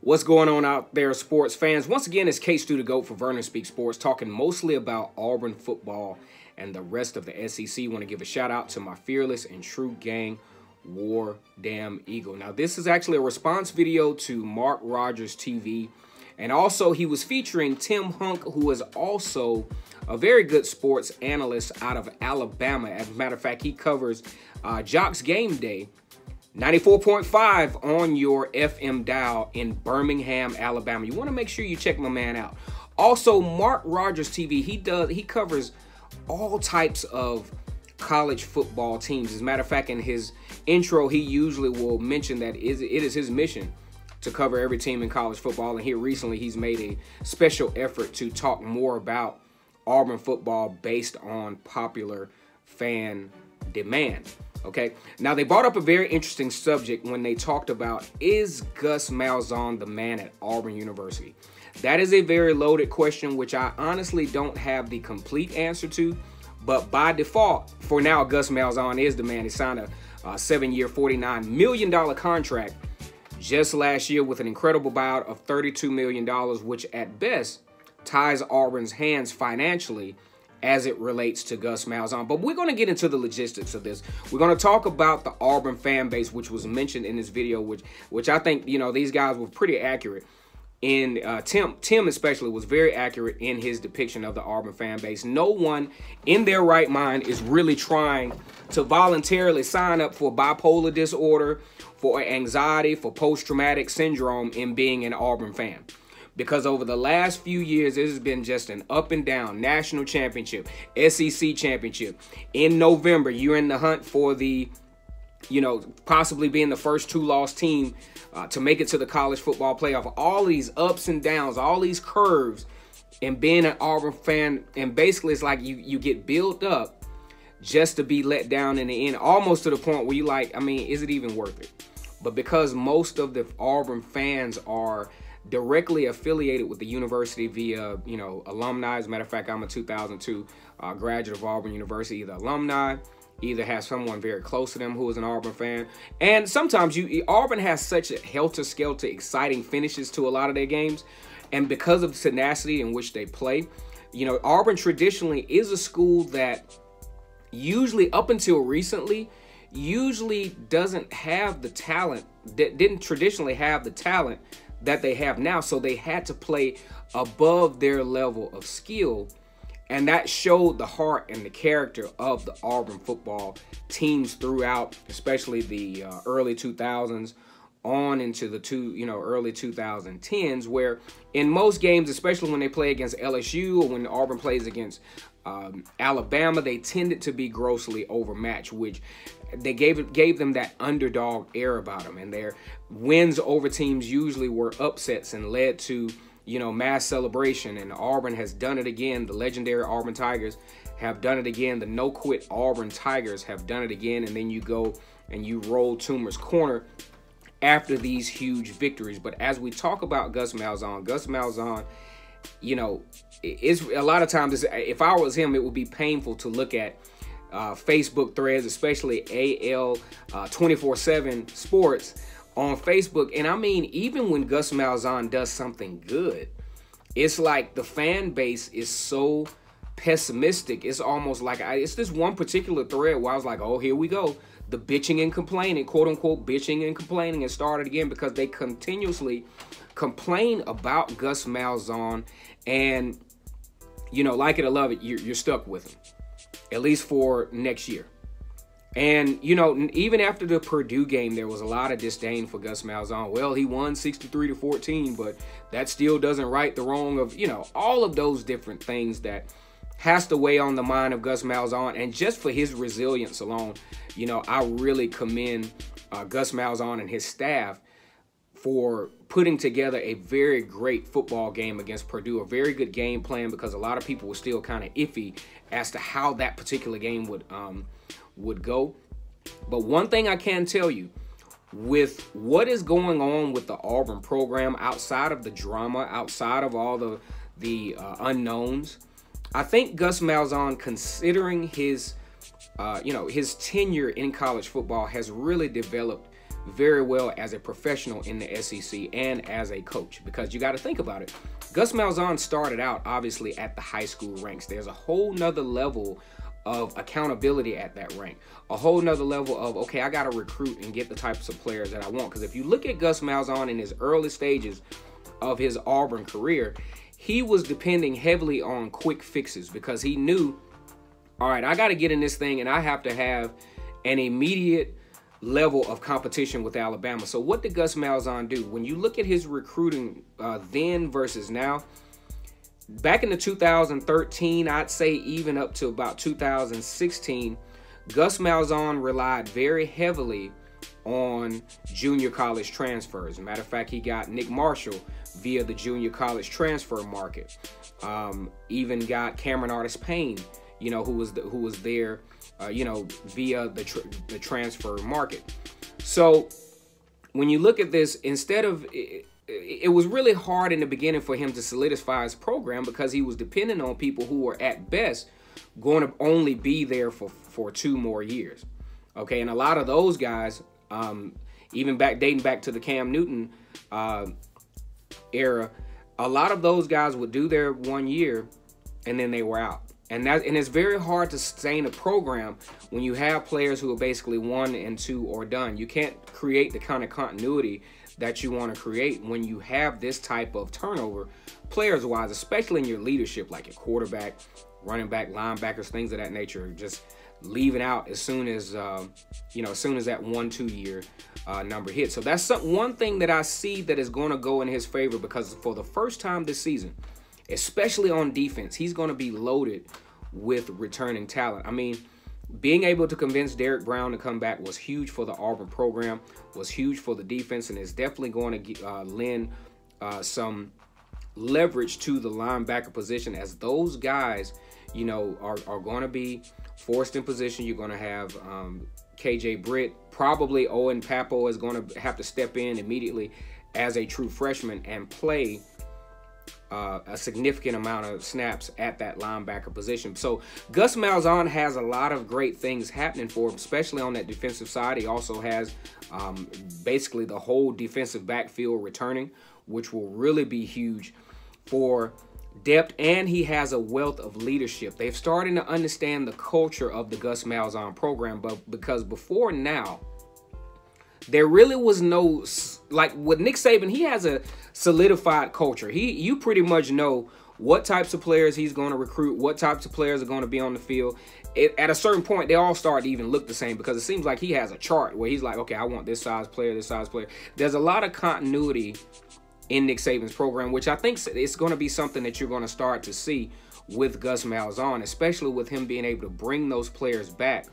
What's going on out there, sports fans? Once again, it's K-Stu the GOAT for Vernon Speaks Sports, talking mostly about Auburn football and the rest of the SEC. Want to give a shout out to my fearless and true gang, War Damn Eagle. Now, this is actually a response video to Mark Rogers TV, and also he was featuring Tim Hunk, who is also a very good sports analyst out of Alabama. As a matter of fact, he covers Jocks Game Day 94.5 on your FM dial in Birmingham, Alabama. You want to make sure you check my man out. Also, Mark Rogers TV, he covers all types of college football teams. As a matter of fact, in his intro, he usually will mention that it is his mission to cover every team in college football. And here recently, he's made a special effort to talk more about Auburn football based on popular fan demand. Okay, now they brought up a very interesting subject when they talked about, is Gus Malzahn the man at Auburn University? That is a very loaded question, which I honestly don't have the complete answer to. But by default, for now, Gus Malzahn is the man. He signed a 7-year, $49 million contract just last year with an incredible buyout of $32 million, which at best ties Auburn's hands financially as it relates to Gus Malzahn. But we're going to get into the logistics of this. We're going to talk about the Auburn fan base, which was mentioned in this video, which I think, you know, these guys were pretty accurate. And Tim especially was very accurate in his depiction of the Auburn fan base. No one in their right mind is really trying to voluntarily sign up for bipolar disorder, for anxiety, for post-traumatic syndrome in being an Auburn fan. Because over the last few years, it has been just an up and down national championship, SEC championship. In November, you're in the hunt for the, you know, possibly being the first two-loss team to make it to the college football playoff. All these ups and downs, all these curves, and being an Auburn fan, and basically it's like you get built up just to be let down in the end, almost to the point where you like, I mean, is it even worth it? But because most of the Auburn fans are directly affiliated with the university via, you know, alumni. As a matter of fact, I'm a 2002 graduate of Auburn University, either alumni, either has someone very close to them who is an Auburn fan. And sometimes Auburn has such a helter-skelter, exciting finishes to a lot of their games. And because of the tenacity in which they play, you know, Auburn traditionally is a school that usually, up until recently, usually doesn't have the talent, that didn't traditionally have the talent that they have now. So they had to play above their level of skill. And that showed the heart and the character of the Auburn football teams throughout, especially the early 2000s on into the early 2010s, where in most games, especially when they play against LSU or when Auburn plays against Alabama, they tended to be grossly overmatched, which they gave them that underdog air about them. And their wins over teams usually were upsets and led to, you know, mass celebration. And Auburn has done it again. The legendary Auburn Tigers have done it again. The no-quit Auburn Tigers have done it again. And then you go and you roll Toomer's corner after these huge victories. But as we talk about Gus Malzahn, you know, it's a lot of times, if I was him, it would be painful to look at Facebook threads, especially AL 24/7 Sports on Facebook. And I mean, even when Gus Malzahn does something good, it's like the fan base is so pessimistic. It's almost like it's this one particular thread where I was like, oh, here we go. The bitching and complaining, quote unquote, bitching and complaining has started again, because they continuously complain about Gus Malzahn. And, you know, like it or love it, you're stuck with him, at least for next year. And, you know, even after the Purdue game, there was a lot of disdain for Gus Malzahn. Well, he won 63-14, but that still doesn't right the wrong of, you know, all of those different things that has to weigh on the mind of Gus Malzahn. And just for his resilience alone, you know, I really commend Gus Malzahn and his staff for putting together a very great football game against Purdue, a very good game plan, because a lot of people were still kind of iffy as to how that particular game would go. But one thing I can tell you, with what is going on with the Auburn program, outside of the drama, outside of all the unknowns, I think Gus Malzahn, considering his his tenure in college football, has really developed very well as a professional in the SEC and as a coach, because you got to think about it. Gus Malzahn started out obviously at the high school ranks. There's a whole nother level of accountability at that rank, a whole nother level of, okay, I got to recruit and get the types of players that I want. Because if you look at Gus Malzahn in his early stages of his Auburn career, he was depending heavily on quick fixes, because he knew, all right, I got to get in this thing and I have to have an immediate level of competition with Alabama. So what did Gus Malzahn do? When you look at his recruiting then versus now, back in the 2013, I'd say even up to about 2016, Gus Malzahn relied very heavily on junior college transfers. Matter of fact, he got Nick Marshall via the junior college transfer market. Even got Cameron Artis-Payne, who was there, via the transfer market. So when you look at this, instead of it was really hard in the beginning for him to solidify his program, because he was dependent on people who were at best going to only be there for 2 more years. Okay, and a lot of those guys, even dating back to the Cam Newton era, a lot of those guys would do their 1 year and then they were out. And it's very hard to sustain a program when you have players who are basically 1 and 2 or done. You can't create the kind of continuity that you want to create when you have this type of turnover, players-wise, especially in your leadership, like your quarterback, running back, linebackers, things of that nature, just leaving out as soon as as soon as that 1-2 year number hits. So that's one thing that I see that is going to go in his favor, because for the first time this season, especially on defense, he's going to be loaded with returning talent. I mean, being able to convince Derrick Brown to come back was huge for the Auburn program, was huge for the defense, and is definitely going to lend some leverage to the linebacker position, as those guys, are going to be forced in position. You're going to have KJ Britt, probably Owen Pappo is going to have to step in immediately as a true freshman and play a significant amount of snaps at that linebacker position. So Gus Malzahn has a lot of great things happening for him, especially on that defensive side. He also has basically the whole defensive backfield returning, which will really be huge for depth, and he has a wealth of leadership. They've started to understand the culture of the Gus Malzahn program, but because before now, there really was no, like with Nick Saban, he has a solidified culture. You pretty much know what types of players he's going to recruit, what types of players are going to be on the field. At a certain point, they all start to even look the same, because it seems like he has a chart where he's like, okay, I want this size player, this size player. There's a lot of continuity in Nick Saban's program, which I think it's going to be something that you're going to start to see with Gus Malzahn, especially with him being able to bring those players back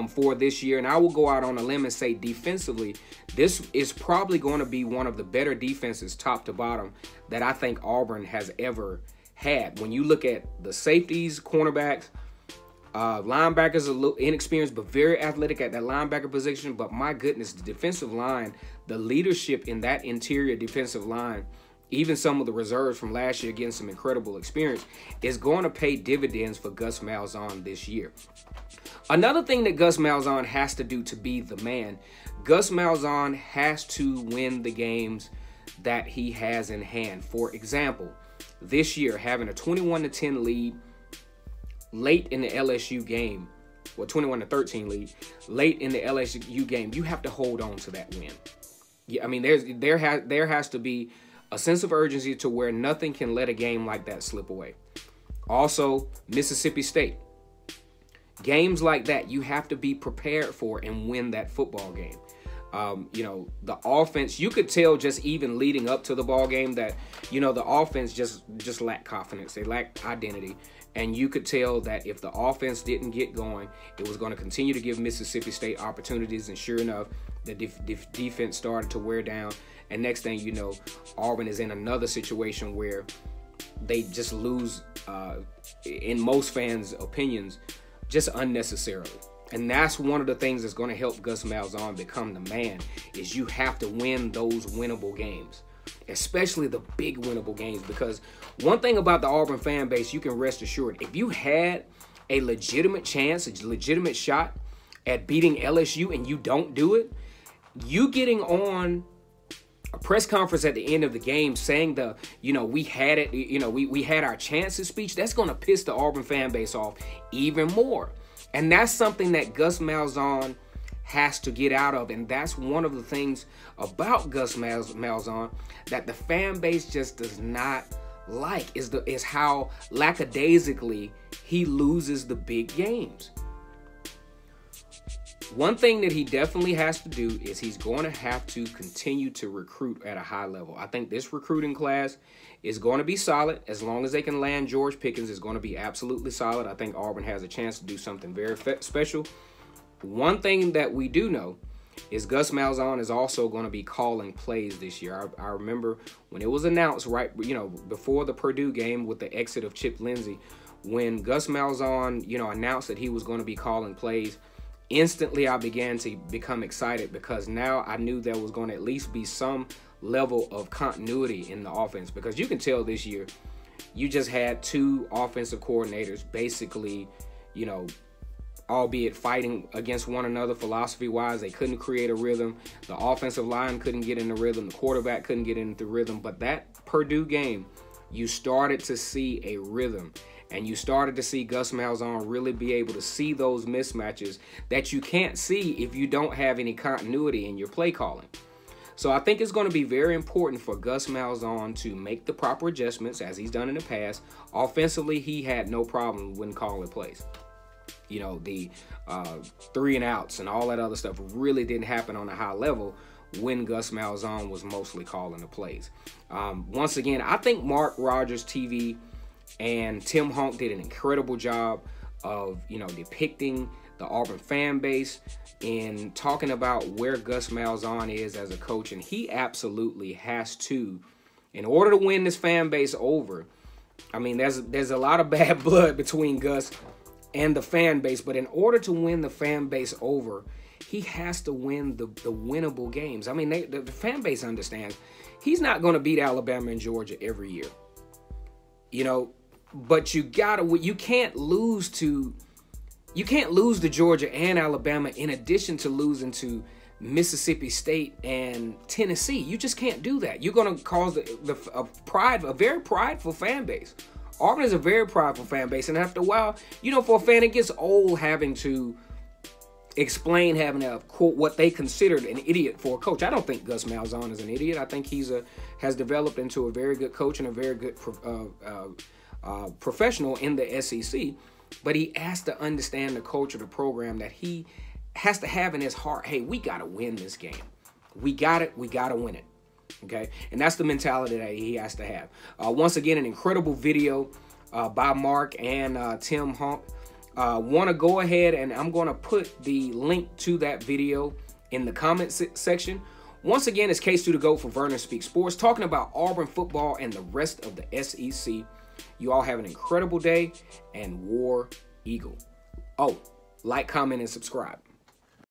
for this year. And I will go out on a limb and say defensively, this is probably going to be one of the better defenses top to bottom that I think Auburn has ever had. When you look at the safeties, cornerbacks, linebackers, a little inexperienced but very athletic at that linebacker position. But my goodness, the defensive line, the leadership in that interior defensive line, even some of the reserves from last year getting some incredible experience, is going to pay dividends for Gus Malzahn this year. Another thing that Gus Malzahn has to do to be the man, Gus Malzahn has to win the games that he has in hand. For example, this year, having a 21-10 lead late in the LSU game, well, 21-13 lead late in the LSU game, you have to hold on to that win. Yeah, I mean, there has to be a sense of urgency to where nothing can let a game like that slip away. Also, Mississippi State. Games like that, you have to be prepared for and win that football game. The offense, you could tell just even leading up to the ball game that, the offense just lacked confidence. They lacked identity. And you could tell that if the offense didn't get going, it was going to continue to give Mississippi State opportunities. And sure enough, the defense started to wear down. And next thing you know, Auburn is in another situation where they just lose, in most fans' opinions, just unnecessarily. And that's one of the things that's going to help Gus Malzahn become the man, is you have to win those winnable games, especially the big winnable games. Because one thing about the Auburn fan base, you can rest assured, if you had a legitimate chance, a legitimate shot at beating LSU and you don't do it, you getting on a press conference at the end of the game saying we had it, we had our chances speech, that's going to piss the Auburn fan base off even more. And that's something that Gus Malzahn has to get out of. And that's one of the things about Gus Malzahn that the fan base just does not like, is how lackadaisically he loses the big games. One thing that he definitely has to do is he's going to have to continue to recruit at a high level. I think this recruiting class is going to be solid. As long as they can land George Pickens, it's going to be absolutely solid. I think Auburn has a chance to do something very special. One thing that we do know is Gus Malzahn is also going to be calling plays this year. I remember when it was announced before the Purdue game with the exit of Chip Lindsey, when Gus Malzahn, announced that he was going to be calling plays, instantly I began to become excited because now I knew there was going to at least be some level of continuity in the offense, because you can tell this year you just had two offensive coordinators basically, albeit fighting against one another philosophy-wise. They couldn't create a rhythm. The offensive line couldn't get in the rhythm. The quarterback couldn't get into rhythm. But that Purdue game, you started to see a rhythm. And you started to see Gus Malzahn really be able to see those mismatches that you can't see if you don't have any continuity in your play calling. So I think it's going to be very important for Gus Malzahn to make the proper adjustments as he's done in the past. Offensively, he had no problem when calling plays. The 3 and outs and all that other stuff really didn't happen on a high level when Gus Malzahn was mostly calling the plays. Once again, I think Mark RogersTV and Tim Honk did an incredible job of, depicting the Auburn fan base and talking about where Gus Malzahn is as a coach. And he absolutely has to, in order to win this fan base over, I mean, there's a lot of bad blood between Gus and the fan base, but in order to win the fan base over, he has to win the winnable games. I mean, the fan base understands he's not going to beat Alabama and Georgia every year. But you can't lose to Georgia and Alabama in addition to losing to Mississippi State and Tennessee. You just can't do that. You're going to cause a very prideful fan base. Auburn is a very prideful fan base, and after a while, for a fan, it gets old having to explain, having to quote what they considered an idiot for a coach. I don't think Gus Malzahn is an idiot. I think has developed into a very good coach and a very good professional in the SEC, but he has to understand the culture, the program, that he has to have in his heart. Hey, we got to win this game. We got it. We got to win it. Okay. And that's the mentality that he has to have. Once again, an incredible video by Mark and Tim Honk. Want to go ahead and I'm going to put the link to that video in the comment section. Once again, it's Case to the GOAT for Vernon Speaks Sports, talking about Auburn football and the rest of the SEC. You all have an incredible day, and War Eagle. Oh, like, comment, and subscribe.